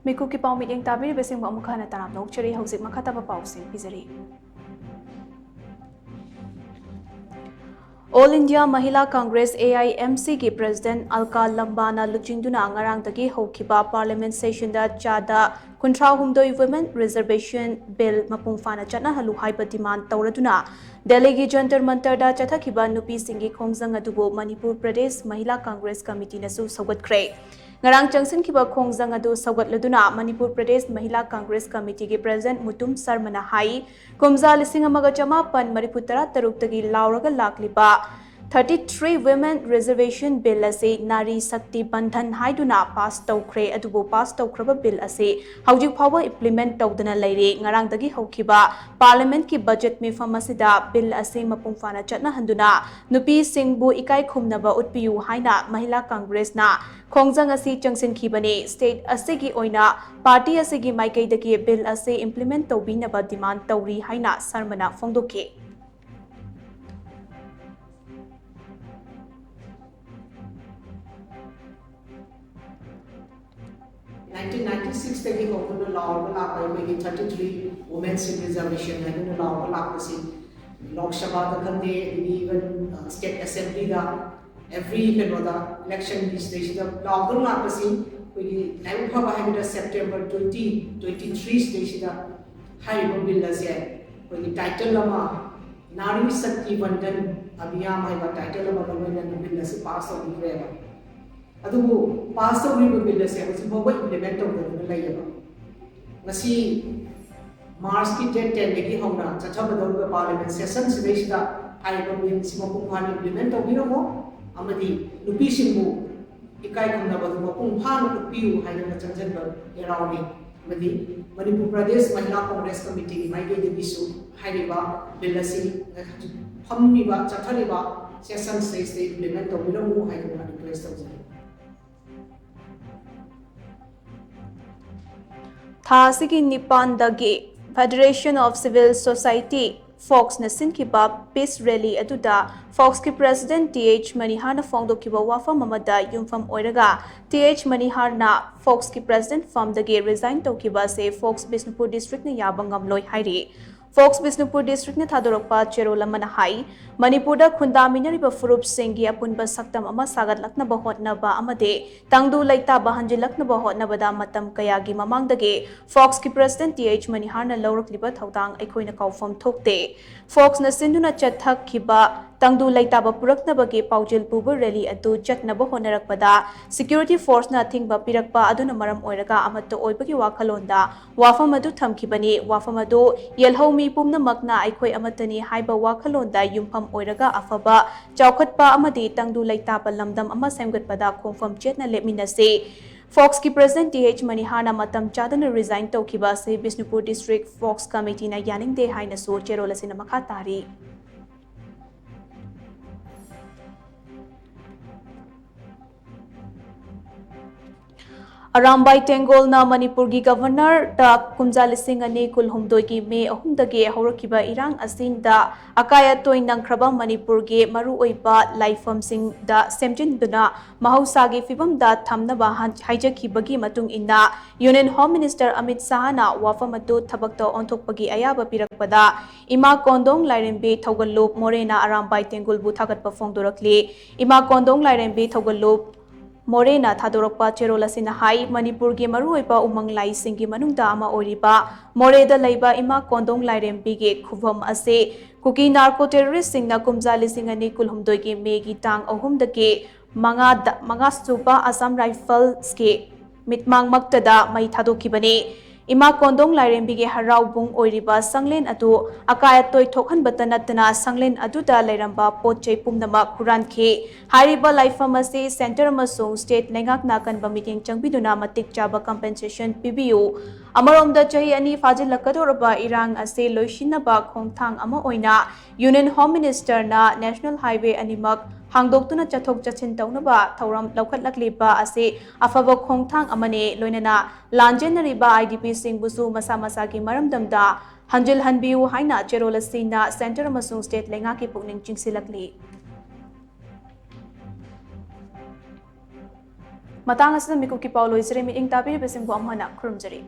Miku ki pau meeting tabi besing ba mukha na tanam nok chiri hausik makata pa pausing pizari. All India Mahila Congress AIMC ki President Alka Lambana Luchingduna ngarang taki hokiba Parliament session da chada Kuntra Humdoi Women Reservation Bill mapungfana chana halu haiba demand tauraduna Delhi Jantar Mantar da chathakiba nupi singi khongjang adubo Manipur Pradesh Mahila Congress Committee nasu sagat kre ngarang changsin kiba khongjang adu sagat laduna Manipur Pradesh Mahila Congress Committee ki President Mutum Sarmana hai kumza lising amaga chama pan mariputara taruk tagi lauraga lakliba 33 Women Reservation Bill ase Nari Sakti Bandhan haiduna pass tawkre adubo pass tawkraba bill ase haujik phawa implement tawdana leire ngarang dagi hokhiba Parliament ki budget mifam asida bill ase mapungfana chatna handuna nupi singbu ikai khumnaba utpiu haina Mahila Congress na khongjang asi changsin khibane state ase gi oina party ase gi maikai dagi bill ase implement tawbinaba demand tawri haina Sarmana phongdoke 1996 tagi hokuna law la pai 33 women's reservation na law la kasi Lok Sabha da khande even state assembly da every election this stage da law la kasi we nai pha ba ha September 2023 stage da hai bill la se we title lama Nari Sakti Bandhan Abhiyam hai ba title lama da bill la se pass out ni ba adubu pass out ni bill se asi bo implement tawdana layaba ngasi March ki date 10 legi hona chathabadau parliament session sidesida haiba bill sima punghan implement tawbino mo amadi nupi singbu ikai khumna badu punghan upiu haina chanjanba erauni amadi Manipur Pradesh Mahila Congress Committee mai ge disu haiba bill asi phammi ba chathaliba session stage implement tawbino mo haina request tawjani Thasigi Nipan Dagi Federation of Civil Society Fox Nasin Kiba Peace Rally Aduda Fox ki President TH Manihar na Fongdo Kiba Wafa Mamada Yumfam Oiraga TH Manihar na Fox ki President Fam Dagi resign to Kiba se Fox Bisnupur District na Yabangam Loi Hairi Fox Bisnupur District na Thadorokpa Cherola Manahai Manipur da Khundaminariba Furup Singhi Apunba Saktam ama Sagat Lakna Bahot na ba amade Tangdu Laita Bahanji Lakna Bahot na bada Matam Kayagi Mamang dage Fox ki President TH Manihar na Laurok Liba Thautang Aikoi na Kaufam Thokte Fox na Sinduna Chathak Kiba Tangdu Laita ba Purak na bagi Paujil Pubu Rally adu Chat na Bahonarak bada Security Force na Thing ba Pirak ba adu na Maram Oiraga Amato Oibagi Wakalonda Wafam adu Thamkibani Wafam adu Yelhomi Pumna Makna Aikoi Amatani Haiba Wakalonda Yumfam Oiraga Afaba Chaukhatpa Amadi Tangdu Laita ba Lamdam Ama Semgat bada Khongfam Chetna Lepminase Fox ki President TH Manihar na matam chadana resign to kiba se Bisnupur District Fox Committee na yaning de haina so cherola sina makatari Arambai Tengol na Manipur gi Governor da Kumja Lising ani Kulhumdoi ki me ahumdage horokiba irang asin da akaya toy nangkraba Manipur gi maru oiba laifam sing da semjin duna mahausa gi fibam da thamna ba haijaki bagi matung inna Union Home Minister Amit Shah na wafam atu thabak to onthokpagi ayaba pirakpada Ima Kondong Lairembe Thogalop Morena Arambai Tengol bu thagat pa phongdorakli Ima Kondong Lairembe Thogalop Morena Thadorokpa Cherola Sina Hai Manipur gi maruipa umang lai singi manungda ama oriba Moreda Laiba Ima Kondong Lairembi ge Khubam ase Kuki narco terrorist singna Kumja Lising ani Kulhumdoi gi megi tang ahum dake manga supa Assam Rifles ke mitmang maktada mai thadokibane Ima Kondong Lairembi ge harau bung oiriba sanglen atu akaya toy thokhan batanatna sanglen adu da lairamba potchei pumnama kuran khe hariba laifam ase center amasung state lengak nakan ba meeting changbiduna matik chaba compensation PBU amaromda chahi ani fajil lakadorba irang ase loishinaba khongthang ama oina Union Home Minister na National Highway animak hangdoktuna chathok chachin taunaba thauram laukhat lakliba ase afaba khongthang amane loinana lanjenariba IDP singbusu masa masa ki maramdamda hanjil hanbiu haina cherola sina center amasung state lenga ki pukning chingsilakli ꯃꯇꯥꯡ ꯑꯁꯤꯗ ꯃꯤꯀꯨꯞꯀꯤ ꯄꯥꯎ ꯂꯣꯏꯖꯔꯦ ꯃꯤꯠꯌꯦꯡ ꯇꯥꯕꯤꯔꯤꯕꯁꯤꯡꯕꯨ ꯑꯃꯨꯛ ꯍꯟꯅ ꯈꯨꯔꯨꯝꯖꯔꯤ